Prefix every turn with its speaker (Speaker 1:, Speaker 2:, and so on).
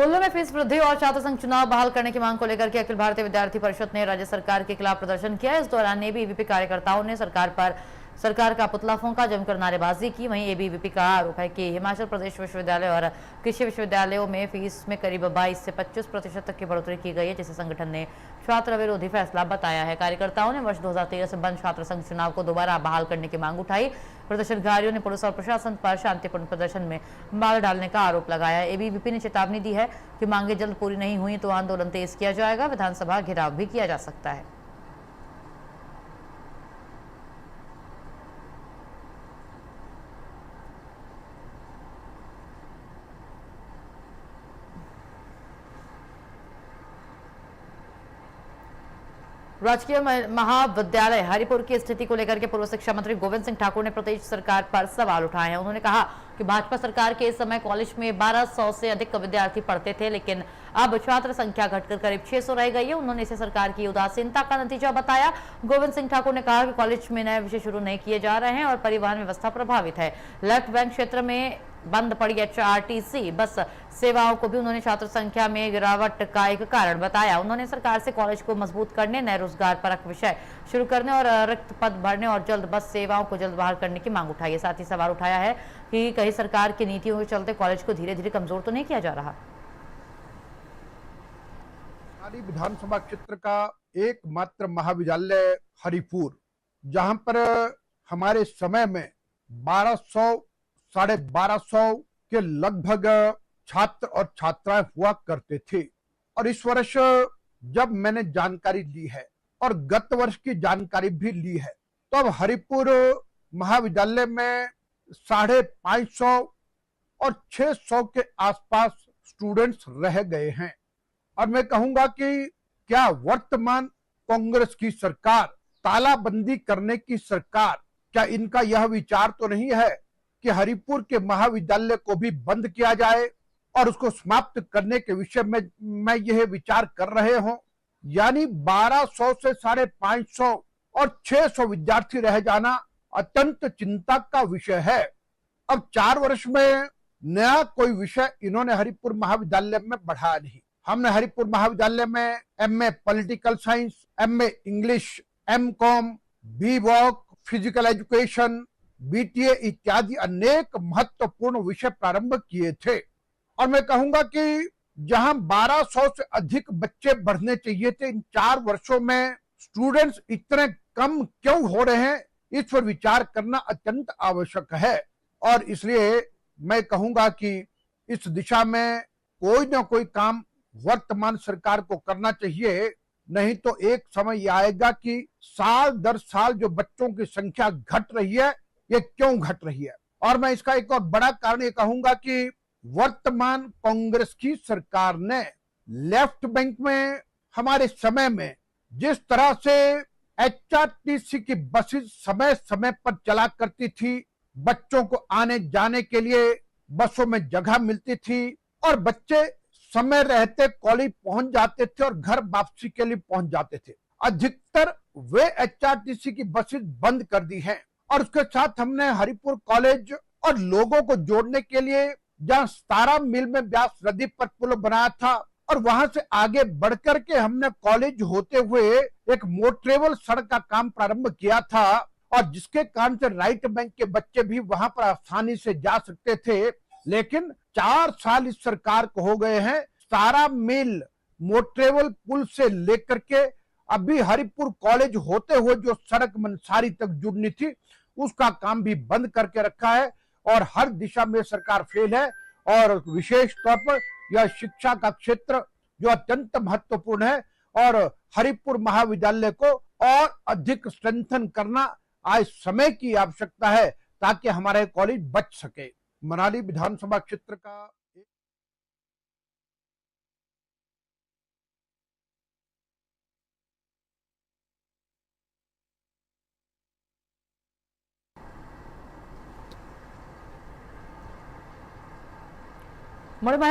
Speaker 1: कुल्लू में फीस वृद्धि और छात्र संघ चुनाव बहाल करने की मांग को लेकर के अखिल भारतीय विद्यार्थी परिषद ने राज्य सरकार के खिलाफ प्रदर्शन किया। इस दौरान एबीवीपी कार्यकर्ताओं ने सरकार का पुतला फूंका, जमकर नारेबाजी की। वहीं एबीवीपी का आरोप है कि हिमाचल प्रदेश विश्वविद्यालय और कृषि विश्वविद्यालयों में फीस में करीब 22 से 25% तक की बढ़ोतरी की गई है, जिसे संगठन ने छात्र विरोधी फैसला बताया है। कार्यकर्ताओं ने वर्ष 2013 से बंद छात्र संघ चुनाव को दोबारा बहाल करने की मांग उठाई। प्रदर्शनकारियों ने पुलिस और प्रशासन पर शांतिपूर्ण प्रदर्शन में मार डालने का आरोप लगाया। एबीवीपी ने चेतावनी दी है कि मांगे जल्द पूरी नहीं हुई तो आंदोलन तेज किया जाएगा। विधानसभा घेराव भी किया जा सकता है। राजकीय महाविद्यालय हरिपुर की स्थिति को लेकर के पूर्व शिक्षा मंत्री गोविंद सिंह ठाकुर ने प्रदेश सरकार पर सवाल उठाए हैं। उन्होंने कहा कि भाजपा सरकार के इस समय कॉलेज में 1200 से अधिक विद्यार्थी पढ़ते थे, लेकिन अब छात्र संख्या घटकर करीब 600 रह गई है। उन्होंने इसे सरकार की उदासीनता का नतीजा बताया। गोविंद सिंह ठाकुर ने कहा कि कॉलेज में नए विषय शुरू नहीं किए जा रहे हैं और परिवहन व्यवस्था प्रभावित है। लेफ्ट बैंक क्षेत्र में बंद पड़ी एचआरटीसी बस सेवाओं को भी उन्होंने छात्र संख्या में गिरावट का एक कारण बताया। उन्होंने सरकार से कॉलेज को मजबूत करने, नए रोजगार परक विषय शुरू करने और रिक्त पद भरने और जल्द बस सेवाओं को जल्द बहाल करने की मांग उठाई है। साथ ही सवाल उठाया है कि कहीं सरकार की नीतियों के चलते कॉलेज को धीरे धीरे कमजोर तो नहीं किया जा रहा।
Speaker 2: विधानसभा क्षेत्र का एकमात्र महाविद्यालय हरिपुर, जहां पर हमारे समय में 1200 साढ़े 1200 के लगभग छात्र और छात्राएं हुआ करते थे। और इस वर्ष जब मैंने जानकारी ली है और गत वर्ष की जानकारी भी ली है, तो अब हरिपुर महाविद्यालय में 550 और 600 के आसपास स्टूडेंट्स रह गए हैं। और मैं कहूंगा कि क्या वर्तमान कांग्रेस की सरकार, तालाबंदी करने की सरकार, क्या इनका यह विचार तो नहीं है कि हरिपुर के महाविद्यालय को भी बंद किया जाए और उसको समाप्त करने के विषय में मैं यह विचार कर रहे हो? यानी 1200 से 550 और 600 विद्यार्थी रह जाना अत्यंत चिंता का विषय है। अब 4 वर्ष में नया कोई विषय इन्होंने हरिपुर महाविद्यालय में बढ़ाया नहीं। हमने हरिपुर महाविद्यालय में MA political science, MA English, MCom, BVoc, physical education, BTA इत्यादि अनेक महत्वपूर्ण विषय प्रारंभ किए थे। और मैं कहूंगा कि जहां 1200 से अधिक बच्चे बढ़ने चाहिए थे, इन 4 वर्षों में स्टूडेंट्स इतने कम क्यों हो रहे हैं, इस पर विचार करना अत्यंत आवश्यक है। और इसलिए मैं कहूंगा कि इस दिशा में कोई ना कोई काम वर्तमान सरकार को करना चाहिए, नहीं तो एक समय आएगा कि साल दर साल जो बच्चों की संख्या घट रही है, ये क्यों घट रही है। और मैं इसका एक और बड़ा कारण ये कहूंगा कि वर्तमान कांग्रेस की सरकार ने लेफ्ट बैंक में हमारे समय में जिस तरह से एचआरटीसी की बसेस समय समय पर चला करती थी, बच्चों को आने जाने के लिए बसों में जगह मिलती थी और बच्चे समय रहते कॉलेज पहुंच जाते थे और घर वापसी के लिए पहुंच जाते थे। अधिकतर वे एचआरटीसी की बसेस बंद कर दी हैं। और उसके साथ हमने हरिपुर कॉलेज और लोगों को जोड़ने के लिए जहां 17 मील में व्यास नदी पर पुल बनाया था और वहां से आगे बढ़कर के हमने कॉलेज होते हुए एक मोटरेबल सड़क का काम प्रारंभ किया था, और जिसके कारण से राइट बैंक के बच्चे भी वहां पर आसानी से जा सकते थे। लेकिन 4 साल इस सरकार को हो गए हैं, 17 मील मोटरेबल पुल से लेकर के अभी हरिपुर कॉलेज होते हुए जो सड़क मनसारी तक जुड़नी थी, उसका काम भी बंद करके रखा है। और हर दिशा में सरकार फेल है। और विशेष तौर पर यह शिक्षा का क्षेत्र जो अत्यंत महत्वपूर्ण है, और हरिपुर महाविद्यालय को और अधिक स्ट्रेंथन करना आज समय की आवश्यकता है, ताकि हमारे कॉलेज बच सके। मनाली विधानसभा क्षेत्र का
Speaker 1: मणिमहेश